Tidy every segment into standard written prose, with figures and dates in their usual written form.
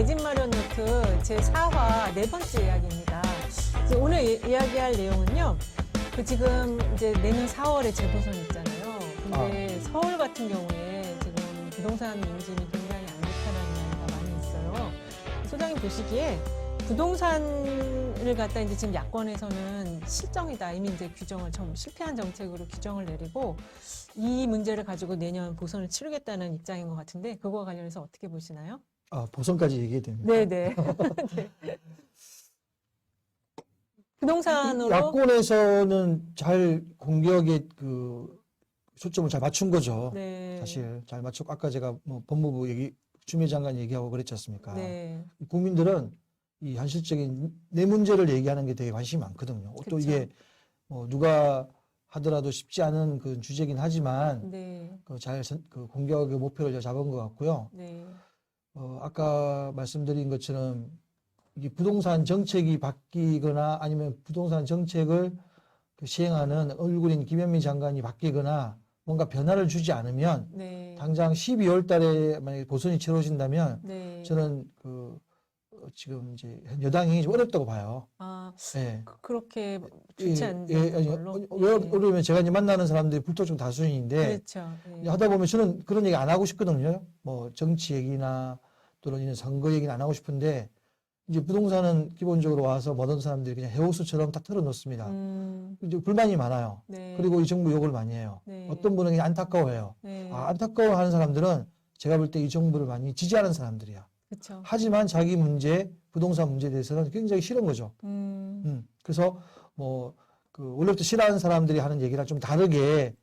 집 마련 노트 제4화 네 번째 이야기입니다. 이제 오늘 이야기할 내용은요. 지금 이제 내년 4월에 재보선 있잖아요. 근데 서울 같은 경우에 지금 부동산 민심이 굉장히 안 좋다는 이야기가 많이 있어요. 소장님 보시기에 부동산을 갖다 이제 지금 야권에서는 실정이다. 이미 이제 규정을 좀 실패한 정책으로 규정을 내리고 이 문제를 가지고 내년 보선을 치르겠다는 입장인 것 같은데 그거와 관련해서 어떻게 보시나요? 보선까지 얘기해야 됩니다. 네네. 네. 부동산으로 야권에서는 잘 공격에 초점을 잘 맞춘 거죠. 네. 사실 잘 맞췄고 아까 제가 법무부 추미애 장관 얘기하고 그랬지 않습니까? 네. 국민들은 이 현실적인 내 문제를 얘기하는 게 되게 관심이 많거든요. 그쵸. 또 이게 누가 하더라도 쉽지 않은 그 주제긴 하지만 네. 공격의 목표를 잡은 것 같고요. 네. 아까 말씀드린 것처럼 이게 부동산 정책이 바뀌거나 아니면 부동산 정책을 시행하는 얼굴인 김현미 장관이 바뀌거나 뭔가 변화를 주지 않으면 네. 당장 12월 달에 만약에 보선이 치러진다면 네. 저는 지금 이제 여당이 좀 어렵다고 봐요. 예. 그렇게 좋지 않은 걸로. 왜 어려우면 제가 이제 만나는 사람들이 불특정 다수인데 그렇죠. 네. 하다 보면 저는 그런 얘기 안 하고 싶거든요. 뭐 정치 얘기나 또는 이런 선거 얘기는 안 하고 싶은데 이제 부동산은 기본적으로 와서 모든 사람들이 그냥 해호수처럼 딱 털어놓습니다. 이제 불만이 많아요. 네. 그리고 이 정부 욕을 많이 해요. 네. 어떤 분은 그냥 안타까워해요. 네. 안타까워하는 사람들은 제가 볼 때 이 정부를 많이 지지하는 사람들이야. 그렇죠. 하지만 자기 문제, 부동산 문제에 대해서는 굉장히 싫은 거죠. 그래서 원래부터 싫어하는 사람들이 하는 얘기랑 좀 다르게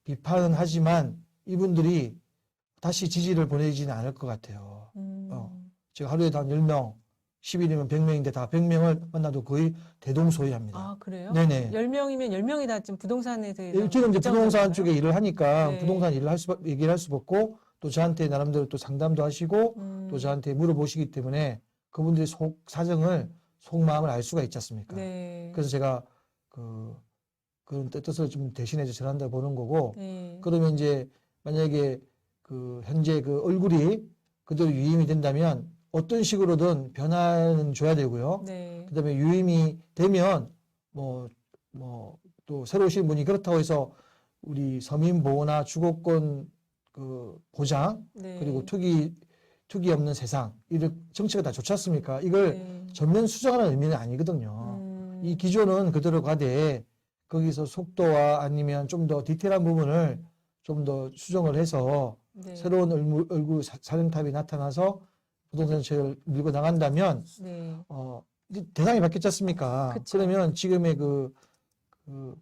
비판은 하지만 이분들이 다시 지지를 보내지는 않을 것 같아요. 제가 하루에 한 10명, 10일이면 100명인데 다 100명을 만나도 거의 대동소이합니다. 아, 그래요? 네네. 10명이면 10명이 다 지금 부동산에 대해서. 저는 이제 부동산 쪽에 일을 하니까 네. 부동산 일을 얘기를 할 수밖에 없고 또 저한테 나름대로 또 상담도 하시고 또 저한테 물어보시기 때문에 그분들의 속마음을 알 수가 있지 않습니까? 네. 그래서 제가 그런 뜻을 좀 대신해서 전한다 보는 거고 네. 그러면 이제 만약에 현재 얼굴이 그대로 유임이 된다면 어떤 식으로든 변화는 줘야 되고요. 네. 그 다음에 유임이 되면 또 새로 오신 분이 그렇다고 해서 우리 서민 보호나 주거권 보장 네. 그리고 투기 없는 세상 이런 정치가 다 좋지 않습니까? 이걸 네. 전면 수정하는 의미는 아니거든요. 이 기조는 그대로 가되 거기서 속도와 아니면 좀 더 디테일한 부분을 좀 더 수정을 해서 네. 새로운 얼굴 사령탑이 나타나서 부동산 정책을 밀고 나간다면 네. 이제 대상이 바뀌었지 않습니까? 그쵸. 그러면 지금의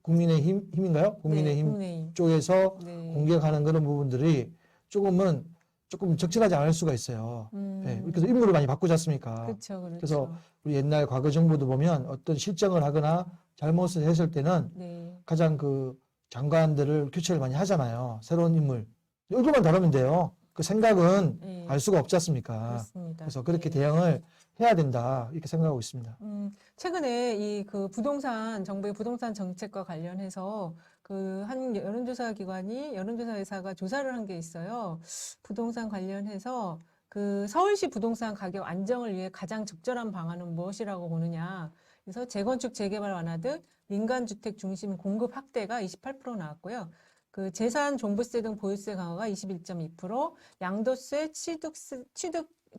국민의힘인가요? 국민의힘 국민의힘. 쪽에서 네. 공격하는 그런 부분들이 조금 적절하지 않을 수가 있어요. 네, 그래서 인물을 많이 바꾸지 않습니까? 그렇죠. 그렇죠. 그래서 우리 옛날 과거 정부도 보면 어떤 실정을 하거나 잘못을 했을 때는 네. 가장 장관들을 교체를 많이 하잖아요. 새로운 인물. 얼굴만 다르면 돼요. 그 생각은 네. 알 수가 없지 않습니까? 그렇습니다. 그래서 그렇게 네. 대응을 해야 된다. 이렇게 생각하고 있습니다. 최근에 정부의 부동산 정책과 관련해서 한 여론조사 기관이 여론조사 회사가 조사를 한 게 있어요. 부동산 관련해서 서울시 부동산 가격 안정을 위해 가장 적절한 방안은 무엇이라고 보느냐. 그래서 재건축, 재개발 완화 등 민간주택 중심 공급 확대가 28% 나왔고요. 재산 종부세 등 보유세 강화가 21.2%, 양도세,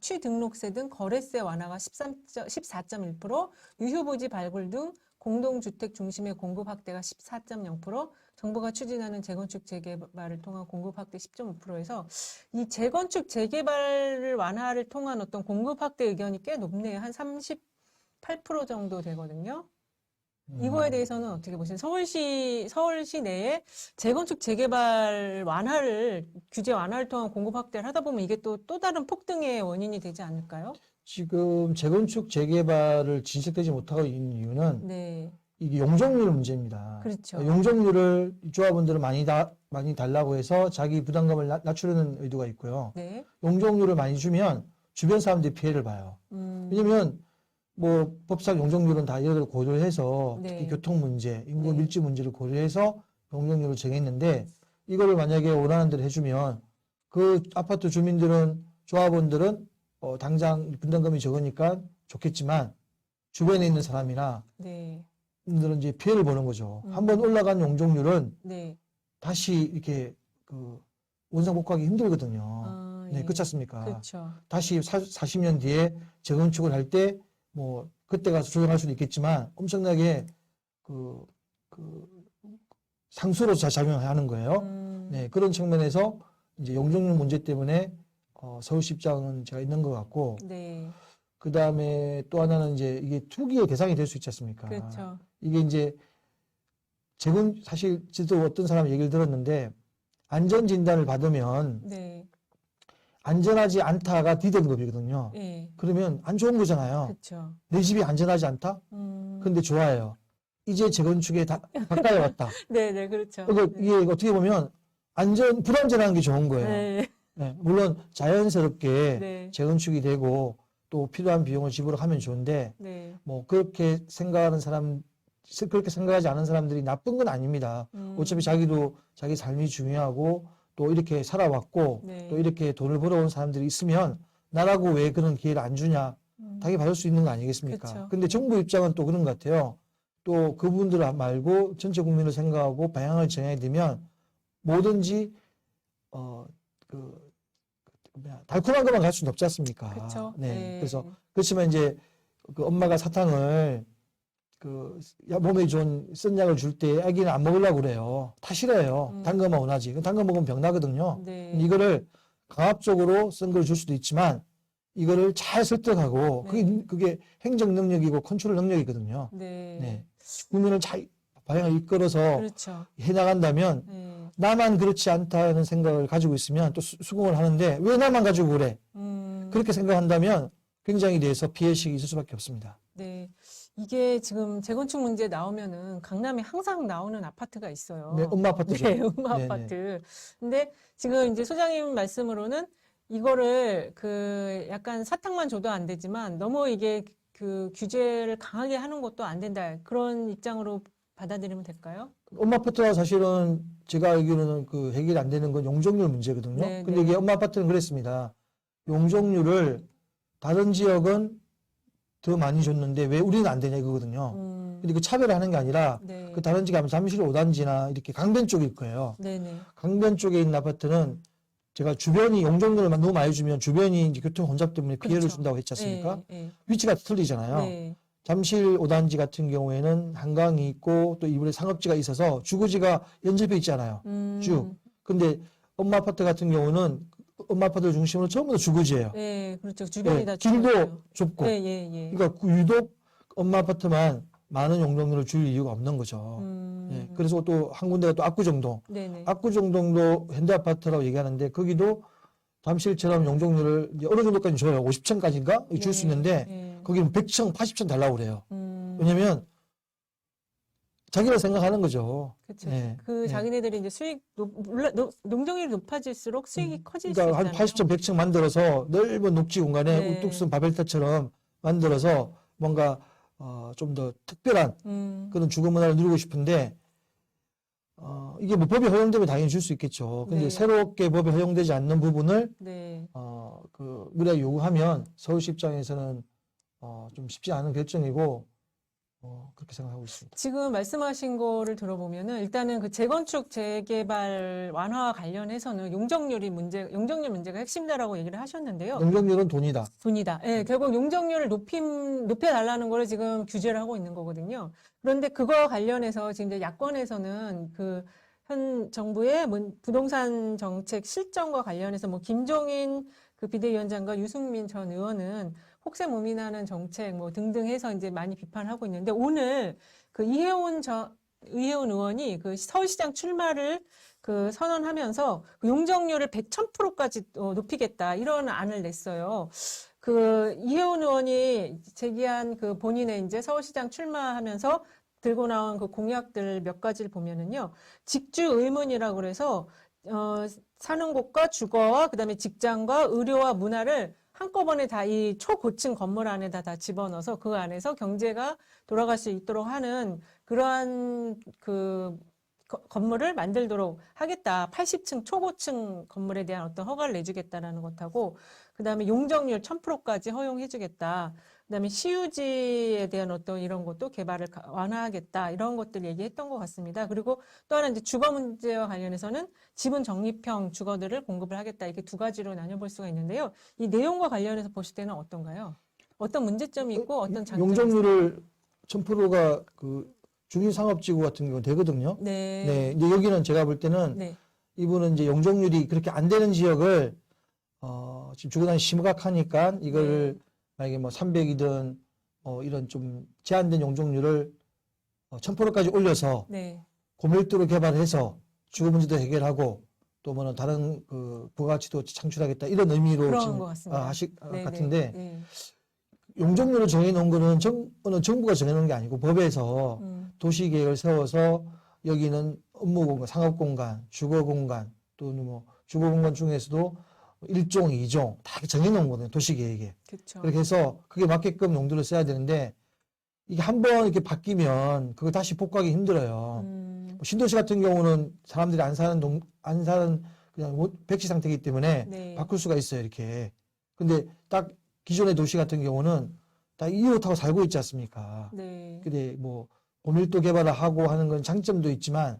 취등록세 등 거래세 완화가 14.1%, 유휴부지 발굴 등 공동주택 중심의 공급 확대가 14.0%, 정부가 추진하는 재건축 재개발을 통한 공급 확대 10.5%에서 이 재건축 재개발 완화를 통한 어떤 공급 확대 의견이 꽤 높네요. 한 38% 정도 되거든요. 이거에 대해서는 어떻게 보세요? 서울시 내에 재건축 재개발 규제 완화를 통한 공급 확대를 하다 보면 이게 또 다른 폭등의 원인이 되지 않을까요? 지금 재건축 재개발을 진척되지 못하고 있는 이유는 네. 이게 용적률 문제입니다. 그렇죠. 용적률을 조합원들은 많이 달라고 해서 자기 부담감을 낮추려는 의도가 있고요. 네. 용적률을 많이 주면 주변 사람들이 피해를 봐요. 왜냐면 법상 용적률은 다 이걸 고려해서 네. 특히 교통 문제, 인구 네. 밀집 문제를 고려해서 용적률을 정했는데 이거를 만약에 원하는 대로 해주면 그 아파트 조합원들은 당장 분담금이 적으니까 좋겠지만 주변에 있는 사람이나 네. 들은 이제 피해를 보는 거죠. 음. 한번 올라간 용적률은 네. 다시 이렇게 그 원상복구하기 힘들거든요. 아, 네, 예. 그렇지 않습니까? 그렇죠. 다시 40년 뒤에 재건축을 할 때 뭐 그때 가서 조정할 수도 있겠지만 엄청나게 그 상수로 작용하는 거예요. 네, 그런 측면에서 이제 용적률 문제 때문에 서울시 입장은 제가 있는 것 같고, 네. 그 다음에 또 하나는 이제 이게 투기의 대상이 될 수 있지 않습니까? 그렇죠. 이게 이제 사실 저도 어떤 사람 얘기를 들었는데 안전 진단을 받으면 네. 안전하지 않다가 디귿법이거든요. 예. 그러면 안 좋은 거잖아요. 그렇죠. 내 집이 안전하지 않다? 근데 좋아요. 이제 재건축에 가까이 왔다. 네, 네, 그렇죠. 그러니까 네. 이게 어떻게 보면 불안전한 게 좋은 거예요. 네. 네, 물론 자연스럽게 네. 재건축이 되고 또 필요한 비용을 지불하면 좋은데 네. 뭐 그렇게 생각하지 않은 사람들이 나쁜 건 아닙니다. 어차피 자기도 자기 삶이 중요하고 또 이렇게 살아왔고 네. 또 이렇게 돈을 벌어온 사람들이 있으면 나라고 왜 그런 기회를 안 주냐 당연히 받을 수 있는 거 아니겠습니까? 그쵸. 근데 정부 입장은 또 그런 것 같아요. 또 그분들 말고 전체 국민을 생각하고 방향을 정해야 되면 뭐든지 달콤한 것만 갈 수는 없지 않습니까? 그쵸. 네. 네. 그래서 그렇지만 이제 그 엄마가 사탕을 몸에 좋은 쓴 약을 줄 때 아기는 안 먹으려고 그래요. 다 싫어해요. 단 것만 원하지. 단 거 먹으면 병 나거든요. 네. 이거를 강압적으로 쓴 걸 줄 수도 있지만 이거를 잘 설득하고 네. 그게 행정 능력이고 컨트롤 능력이거든요. 네. 네. 국민을 잘 방향을 이끌어서 그렇죠. 해나간다면 네. 나만 그렇지 않다는 생각을 가지고 있으면 또 수긍을 하는데 왜 나만 가지고 그래? 그렇게 생각한다면 굉장히 대해서 피해의식이 있을 수밖에 없습니다. 네. 이게 지금 재건축 문제 나오면은 강남에 항상 나오는 아파트가 있어요. 네, 엄마 아파트죠. 네, 엄마 네네. 아파트. 근데 지금 이제 소장님 말씀으로는 이거를 약간 사탕만 줘도 안 되지만 너무 이게 규제를 강하게 하는 것도 안 된다. 그런 입장으로 받아들이면 될까요? 엄마 아파트가 사실은 제가 알기로는 해결이 안 되는 건 용적률 문제거든요. 네, 근데 네. 이게 엄마 아파트는 그랬습니다. 용적률을 다른 지역은 더 많이 줬는데 왜 우리는 안 되냐 이거거든요. 근데 그 차별하는 게 아니라 네. 그 다른 지가 잠실 5단지나 이렇게 강변 쪽일 거예요. 네네. 강변 쪽에 있는 아파트는 제가 주변이 용적률을 너무 많이 주면 주변이 이제 교통 혼잡 때문에 피해를 그렇죠. 준다고 했지 않습니까? 네, 위치가 틀리잖아요. 네. 잠실 5단지 같은 경우에는 한강이 있고 또 이번에 상업지가 있어서 주거지가 연접해 있잖아요. 쭉. 근데 엄마 아파트 같은 경우는 엄마 아파트를 중심으로 전부 다 주거지예요. 네, 그렇죠. 주변이 네, 다 길도 주거지예요. 좁고. 예, 예, 예. 그러니까 유독 엄마 아파트만 많은 용적률을 줄 이유가 없는 거죠. 네, 그래서 또 한 군데가 또 압구정동. 네네. 압구정동도 현대아파트라고 얘기하는데 거기도 잠실처럼 용적률을 이제 어느 정도까지 줘요. 50층까지인가? 줄 수 네, 있는데 네. 거기는 100층, 80층 달라고 그래요. 왜냐면 자기가 생각하는 거죠. 그렇죠. 네, 네. 자기네들이 이제 수익 용적률이 높아질수록 수익이 커질 수 그러니까 한 있잖아요. 80층, 100층 만들어서 넓은 녹지 공간에 네. 우뚝 쓴 바벨탑처럼 만들어서 뭔가 좀 더 특별한 그런 주거 문화를 누리고 싶은데 이게 뭐 법이 허용되면 당연히 줄 수 있겠죠. 근데 네. 새롭게 법이 허용되지 않는 부분을 네. 우리가 요구하면 서울시 입장에서는 좀 쉽지 않은 결정이고 그렇게 생각하고 있습니다. 지금 말씀하신 거를 들어보면은 일단은 재건축 재개발 완화와 관련해서는 용적률 문제가 핵심이다라고 얘기를 하셨는데요. 용적률은 돈이다. 돈이다. 예, 결국 용적률을 높여달라는 거를 지금 규제를 하고 있는 거거든요. 그런데 그거와 관련해서 지금 이제 야권에서는 현 정부의 부동산 정책 실정과 관련해서 김종인 비대위원장과 유승민 전 의원은 혹세 무민하는 정책 등등 해서 이제 많이 비판하고 있는데 오늘 이혜원 의원이 서울시장 출마를 선언하면서 용적률을 1000%까지 높이겠다 이런 안을 냈어요. 이혜원 의원이 제기한 본인의 이제 서울시장 출마하면서 들고 나온 공약들 몇 가지를 보면은요. 직주 의문이라고 그래서 사는 곳과 주거와 그다음에 직장과 의료와 문화를 한꺼번에 다 이 초고층 건물 안에다 다 집어넣어서 그 안에서 경제가 돌아갈 수 있도록 하는 그러한 건물을 만들도록 하겠다. 80층 초고층 건물에 대한 어떤 허가를 내주겠다라는 것하고, 그다음에 용적률 1000%까지 허용해주겠다. 그다음에 시유지에 대한 어떤 이런 것도 개발을 완화하겠다. 이런 것들 얘기했던 것 같습니다. 그리고 또 하나 이제 주거 문제와 관련해서는 지분 적립형 주거들을 공급을 하겠다. 이렇게 두 가지로 나눠볼 수가 있는데요. 이 내용과 관련해서 보실 때는 어떤가요? 어떤 문제점이 있고 어떤 장점이 있어요? 용적률을 1000%가 그 중위상업지구 같은 경우 되거든요. 네. 네, 이제 여기는 제가 볼 때는 네. 이분은 이제 용적률이 그렇게 안 되는 지역을 지금 주거단이 심각하니까 이걸 네. 만약에 뭐 300이든 이런 좀 제한된 용적률을 1000%까지 올려서 네. 고밀도로 개발해서 주거 문제도 해결하고 또 뭐는 다른 그 부가가치도 창출하겠다 이런 의미로 그런 지금 것 같습니다. 네, 같은데 네. 용적률을 정해놓은 거는 어느 정부가 정해놓은 게 아니고 법에서 도시계획을 세워서 여기는 업무공간, 상업공간, 주거공간 또는 뭐 주거공간 중에서도 1종, 2종 다 정해놓은 거거든요. 도시계획에. 그렇죠. 그렇게 해서 그게 맞게끔 용도를 써야 되는데 이게 한번 이렇게 바뀌면 그거 다시 복구하기 힘들어요. 뭐 신도시 같은 경우는 사람들이 안 사는 그냥 백지 상태이기 때문에 네. 바꿀 수가 있어요. 이렇게. 근데 딱 기존의 도시 같은 경우는 다 이웃하고 살고 있지 않습니까? 네. 근데 뭐 고밀도 개발을 하고 하는 건 장점도 있지만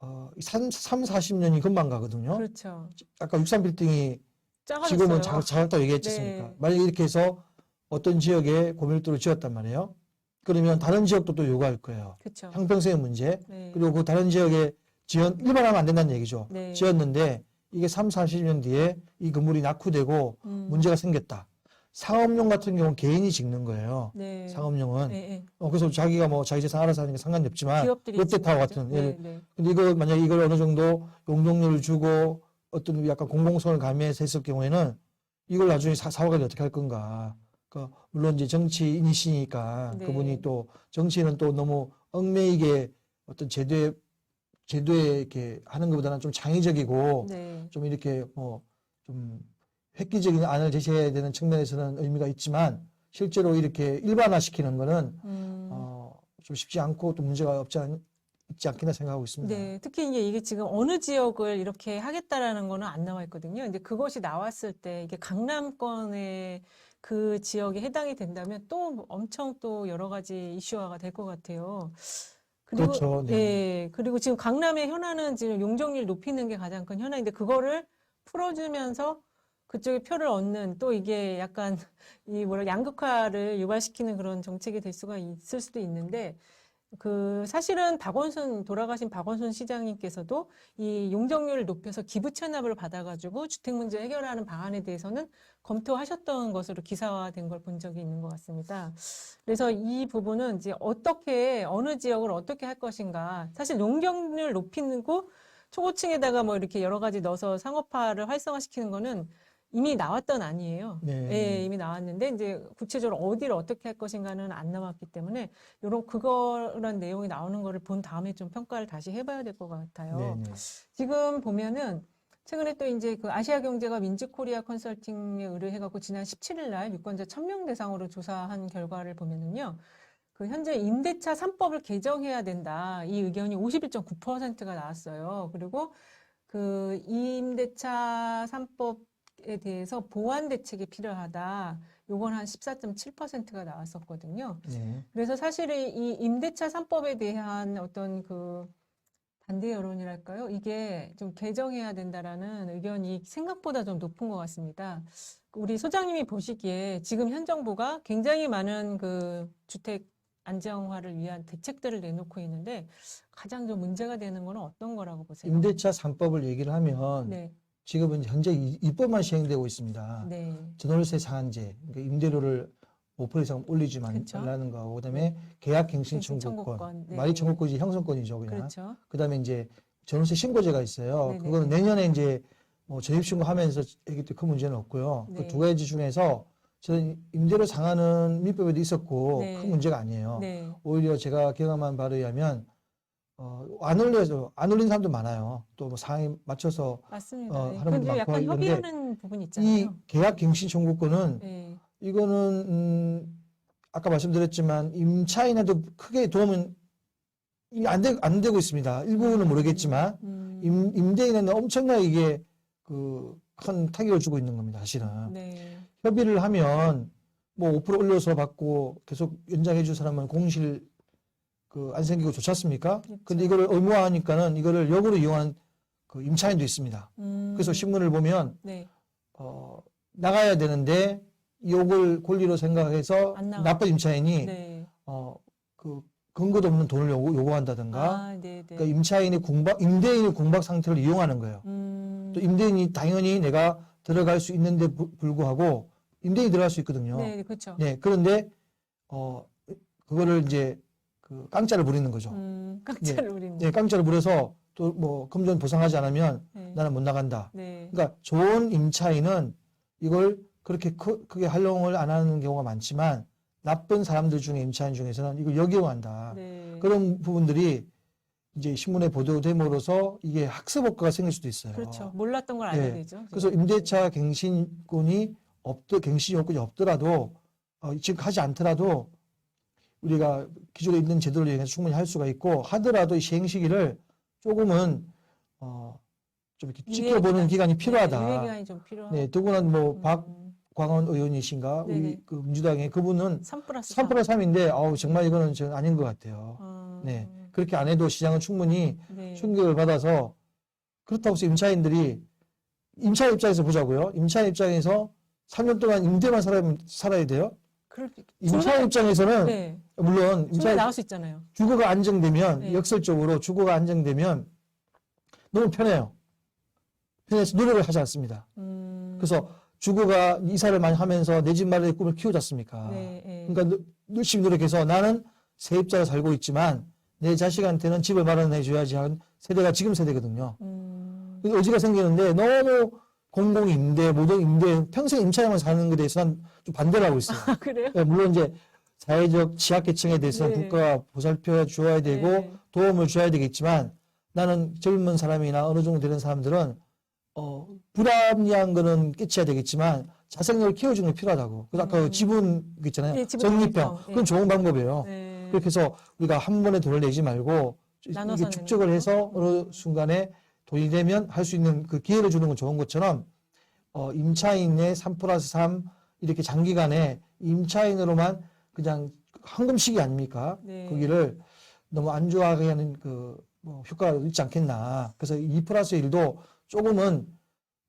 40년이 금방 가거든요. 그렇죠. 아까 63빌딩이 작아졌어요. 지금은 작았다고 얘기했지 않습니까? 네. 만약에 이렇게 해서 어떤 지역에 고밀도를 지었단 말이에요. 그러면 다른 지역도 또 요구할 거예요. 그렇죠. 형평성의 문제. 네. 그리고 그 다른 지역에 일반화하면 안 된다는 얘기죠. 네. 지었는데 이게 40년 뒤에 이 건물이 낙후되고 문제가 생겼다. 상업용 같은 경우는 개인이 짓는 거예요. 네. 상업용은. 네, 네. 그래서 자기가 뭐 자기 재산 알아서 하는 게 상관이 없지만 기업들이 롯데타워 짓는 같은. 거죠. 네, 네. 근데 이거 만약에 이걸 어느 정도 용적률을 주고 어떤 약간 공공성을 가미해서 했을 경우에는 이걸 나중에 사후관리 어떻게 할 건가. 물론 이제 정치인이시니까 네. 그분이 또 정치인은 또 너무 얽매이게 어떤 제도에 이렇게 하는 것보다는 좀 창의적이고 네. 좀 이렇게 좀 획기적인 안을 제시해야 되는 측면에서는 의미가 있지만 실제로 이렇게 일반화시키는 거는 좀 쉽지 않고 또 문제가 있지 않겠나 생각하고 있습니다. 네, 특히 이게 지금 어느 지역을 이렇게 하겠다라는 거는 안 나와 있거든요. 근데 그것이 나왔을 때 이게 강남권의 그 지역에 해당이 된다면 또 엄청 또 여러 가지 이슈화가 될 것 같아요. 그리고 그렇죠. 네. 예, 그리고 지금 강남의 현안은 지금 용적률 높이는 게 가장 큰 현안인데 그거를 풀어주면서 그쪽에 표를 얻는 또 이게 약간 양극화를 유발시키는 그런 정책이 될 수가 있을 수도 있는데 사실은 돌아가신 박원순 시장님께서도 이 용적률을 높여서 기부 체납을 받아가지고 주택 문제 해결하는 방안에 대해서는 검토하셨던 것으로 기사화된 걸 본 적이 있는 것 같습니다. 그래서 이 부분은 이제 어느 지역을 어떻게 할 것인가. 사실 용적률 높이고 초고층에다가 뭐 이렇게 여러 가지 넣어서 상업화를 활성화시키는 거는 이미 나왔던 안이에요. 네. 예, 이미 나왔는데 이제 구체적으로 어디를 어떻게 할 것인가는 안 나왔기 때문에 그런 내용이 나오는 거를 본 다음에 좀 평가를 다시 해봐야 될 것 같아요. 네, 네. 지금 보면은 최근에 또 이제 그 아시아경제가 민즈코리아 컨설팅에 의뢰해갖고 지난 17일 날 유권자 1000명 대상으로 조사한 결과를 보면은요. 현재 임대차 3법을 개정해야 된다. 이 의견이 51.9%가 나왔어요. 그리고 임대차 3법에 대해서 보완 대책이 필요하다. 요건 한 14.7%가 나왔었거든요. 네. 그래서 사실 이 임대차 3법에 대한 어떤 반대 여론이랄까요? 이게 좀 개정해야 된다라는 의견이 생각보다 좀 높은 것 같습니다. 우리 소장님이 보시기에 지금 현 정부가 굉장히 많은 주택 안정화를 위한 대책들을 내놓고 있는데 가장 좀 문제가 되는 거는 어떤 거라고 보세요? 임대차 3법을 얘기를 하면 네, 지금은 현재 입법만 시행되고 있습니다. 네, 전월세 상한제, 그러니까 임대료를 5% 이상 올리지 그렇죠. 말라는 거하고 그다음에 계약갱신 갱신 청구권, 청구권, 네. 말이 청구권이지 형성권이죠, 그냥. 그렇죠. 그다음에 이제 전월세 신고제가 있어요. 네네네. 그거는 내년에 이제 전입신고하면서 하기 때문에 큰 문제는 없고요. 네. 그 두 가지 중에서 저는 임대료 상한은 민법에도 있었고 네. 큰 문제가 아니에요. 네, 오히려 제가 경험한 바에 의하면 안 올린 사람도 많아요. 또 뭐 상황에 맞춰서 맞습니다. 하는 근데 분도 많고 약간 이런데 협의하는 부분이 이 있잖아요. 계약갱신 청구권은 네, 이거는 아까 말씀드렸지만 임차인에도 크게 도움은 이게 안 되고 있습니다. 일부는 모르겠지만 임대인은 엄청나게 이게 그 큰 타격을 주고 있는 겁니다. 사실은. 네. 협의를 하면 뭐 5% 올려서 받고 계속 연장해 줄 사람은 공실 그 안 생기고 좋지 않습니까? 그렇죠. 근데 이거를 의무화하니까는 이거를 역으로 이용한 그 임차인도 있습니다. 그래서 신문을 보면 네. 나가야 되는데 욕을 권리로 생각해서 안 나가. 나쁜 임차인이 네. 그 근거도 없는 돈을 요구한다든가 아, 네, 네. 그러니까 임대인의 공박 상태를 이용하는 거예요. 또 임대인이 당연히 내가 들어갈 수 있는데 불구하고 임대인이 들어갈 수 있거든요. 네, 그렇죠. 네, 그런데 그거를 이제 그 깡짜를 부리는 거죠. 깡짜를 우리는. 네, 깡짜를 부려서 또 뭐 금전 보상하지 않으면 네. 나는 못 나간다. 네. 그러니까 좋은 임차인은 이걸 그렇게 크게 활용을 안 하는 경우가 많지만 나쁜 사람들 중에 임차인 중에서는 이걸 역이용한다. 네. 그런 부분들이 이제 신문에 보도됨으로써 이게 학습 효과가 생길 수도 있어요. 그렇죠. 몰랐던 걸 알게 네. 되죠. 그래서 임대차 갱신권이 갱신 요건이 없더라도 지금 하지 않더라도 우리가 기존에 있는 제도를 이용해서 충분히 할 수가 있고 하더라도 이 시행 시기를 조금은 좀 이렇게 지켜보는 기간이 필요하다. 유예 기간이 좀 필요하다. 네, 더구나 뭐 박광원 의원이신가 네네. 우리 그 민주당의 그분은 3+3. 3+3인데 정말 이거는 저는 아닌 것 같아요. 네, 그렇게 안 해도 시장은 충분히 네. 충격을 받아서 그렇다고 해서 임차인 입장에서 보자고요. 임차인 입장에서 3년 동안 임대만 살아야 돼요. 임차인 입장에서는 네. 물론 중간에 나올 수 있잖아요. 주거가 안정되면 네. 역설적으로 주거가 안정되면 너무 편해요. 편해서 노력을 하지 않습니다. 그래서 주거가 이사를 많이 하면서 내 집 마련의 꿈을 키우지 않습니까? 네, 네. 그러니까 열심히 노력해서 나는 세입자로 살고 있지만 내 자식한테는 집을 마련해 줘야지 하는 세대가 지금 세대거든요. 그래서 의지가 생기는데 너무 공공임대, 모동임대, 평생 임차인만 사는 것에 대해서는 좀 반대를 하고 있어요. 아, 그래요? 네, 물론 이제 사회적 취약계층에 대해서는 네. 국가가 보살펴 줘야 되고 네. 도움을 줘야 되겠지만 나는 젊은 사람이나 어느 정도 되는 사람들은 불합리한 거는 깨쳐야 되겠지만 자생력을 키워주는 게 필요하다고. 그래서 아까 그 지분 그 있잖아요. 네, 지분 적립형. 적립형. 네. 그건 좋은 방법이에요. 네. 그렇게 해서 우리가 한 번에 돈을 내지 말고 나눠서 이게 축적을 내는 해서 어느 순간에 돈이 되면 할 수 있는 그 기회를 주는 건 좋은 것처럼 임차인의 3+3 이렇게 장기간에 임차인으로만 그냥 황금시기 아닙니까? 네. 거기를 너무 안주하게 하는 뭐 효과가 있지 않겠나. 그래서 2+1도 조금은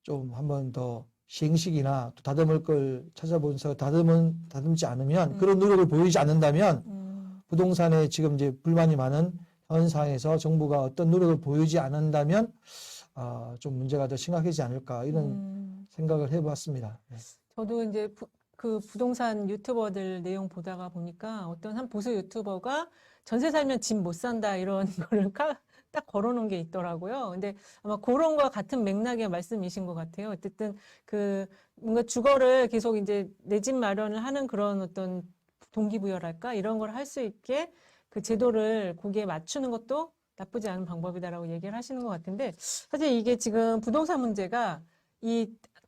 좀 한 번 더 시행식이나 또 다듬을 걸 찾아보면서 다듬지 않으면 그런 노력을 보이지 않는다면 부동산에 지금 이제 불만이 많은 현 상황에서 정부가 어떤 노력을 보이지 않는다면 좀 문제가 더 심각해지지 않을까 이런 생각을 해봤습니다. 네. 저도 이제 그 부동산 유튜버들 내용 보다가 보니까 어떤 한 보수 유튜버가 전세 살면 집 못 산다 이런 거를 딱 걸어놓은 게 있더라고요. 근데 아마 그런 거와 같은 맥락의 말씀이신 것 같아요. 어쨌든 뭔가 주거를 계속 이제 내 집 마련을 하는 그런 어떤 동기부여랄까 이런 걸 할 수 있게 그 제도를 거기에 맞추는 것도 나쁘지 않은 방법이다라고 얘기를 하시는 것 같은데 사실 이게 지금 부동산 문제가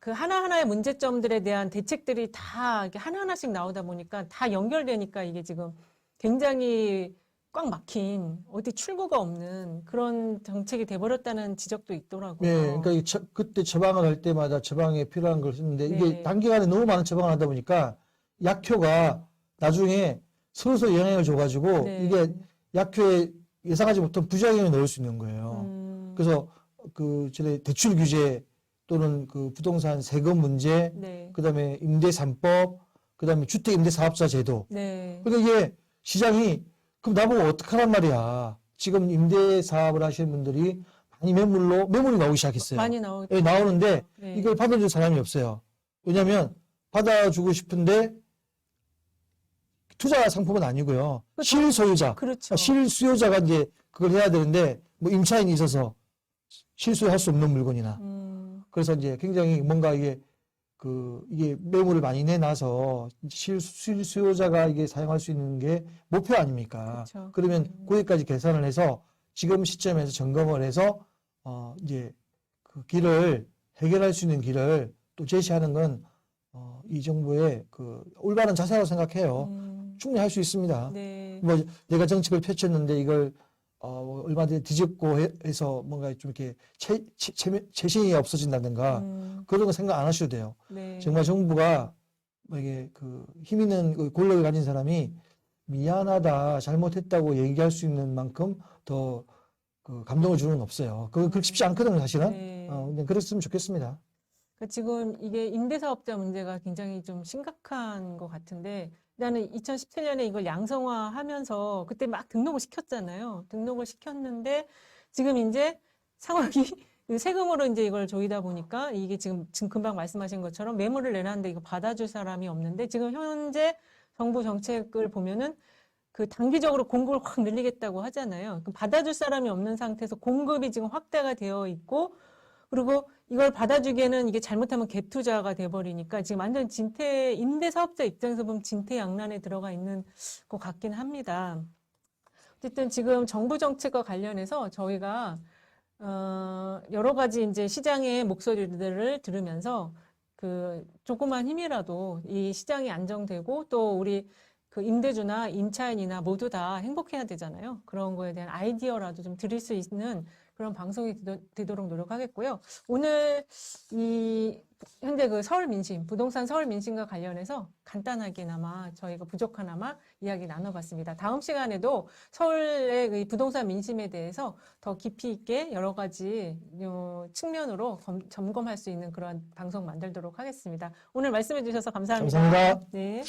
그 하나하나의 문제점들에 대한 대책들이 다 이렇게 하나하나씩 나오다 보니까 다 연결되니까 이게 지금 굉장히 꽉 막힌 어디 출구가 없는 그런 정책이 돼버렸다는 지적도 있더라고요. 네, 그러니까 그때 처방을 할 때마다 처방에 필요한 걸 쓰는데 네. 이게 단기간에 너무 많은 처방을 하다 보니까 약효가 나중에 서로 영향을 줘가지고 네. 이게 약효에 예상하지 못한 부작용이 넣을 수 있는 거예요. 그래서 전에 대출 규제 또는 그 부동산 세금 문제, 네. 그다음에 임대 3법, 그다음에 주택 임대 사업자 제도. 네. 그러니까 이게 시장이 그럼 나보고 어떡하란 말이야. 지금 임대 사업을 하시는 분들이 많이 매물이 나오기 시작했어요. 많이 나오죠. 예, 나오는데 네. 이걸 받아줄 사람이 없어요. 왜냐하면 받아주고 싶은데 투자 상품은 아니고요. 실소유자, 그렇죠. 실수요자가 이제 그걸 해야 되는데 뭐 임차인이 있어서 실수할 수 없는 물건이나. 그래서 이제 굉장히 뭔가 이게 매물을 많이 내놔서 실수요자가 이게 사용할 수 있는 게 목표 아닙니까? 그렇죠. 그러면 거기까지 계산을 해서 지금 시점에서 점검을 해서 이제 그 길을 해결할 수 있는 길을 또 제시하는 건 이 정부의 그 올바른 자세라고 생각해요. 충분히 할 수 있습니다. 네. 뭐 내가 정책을 펼쳤는데 이걸 얼마 전에 뒤집고 해서 뭔가 좀 이렇게 재신이 없어진다든가 그런 거 생각 안 하셔도 돼요. 네. 정말 정부가 뭐 이게 그 힘 있는 그 권력을 가진 사람이 미안하다, 잘못했다고 얘기할 수 있는 만큼 더 그 감동을 주는 건 없어요. 그렇게 쉽지 않거든요, 사실은. 네. 근데 그랬으면 좋겠습니다. 그러니까 지금 이게 임대사업자 문제가 굉장히 좀 심각한 것 같은데, 나는 2017년에 이걸 양성화하면서 그때 막 등록을 시켰잖아요. 등록을 시켰는데 지금 이제 상황이 세금으로 이제 이걸 조이다 보니까 이게 지금 금방 말씀하신 것처럼 매물을 내놨는데 이거 받아줄 사람이 없는데, 지금 현재 정부 정책을 보면은 그 단기적으로 공급을 확 늘리겠다고 하잖아요. 그럼 받아줄 사람이 없는 상태에서 공급이 지금 확대가 되어 있고, 그리고 이걸 받아주기에는 이게 잘못하면 갭 투자가 돼버리니까 지금 완전 임대 사업자 입장에서 보면 진퇴양난에 들어가 있는 것 같긴 합니다. 어쨌든 지금 정부 정책과 관련해서 저희가 여러 가지 이제 시장의 목소리들을 들으면서 그 조그만 힘이라도 이 시장이 안정되고 또 우리 그 임대주나 임차인이나 모두 다 행복해야 되잖아요. 그런 거에 대한 아이디어라도 좀 드릴 수 있는 그런 방송이 되도록 노력하겠고요. 오늘 현재 그 부동산 서울 민심과 관련해서 간단하게나마 저희가 부족하나마 이야기 나눠봤습니다. 다음 시간에도 서울의 그 부동산 민심에 대해서 더 깊이 있게 여러 가지 측면으로 점검할 수 있는 그런 방송 만들도록 하겠습니다. 오늘 말씀해 주셔서 감사합니다. 감사합니다. 네.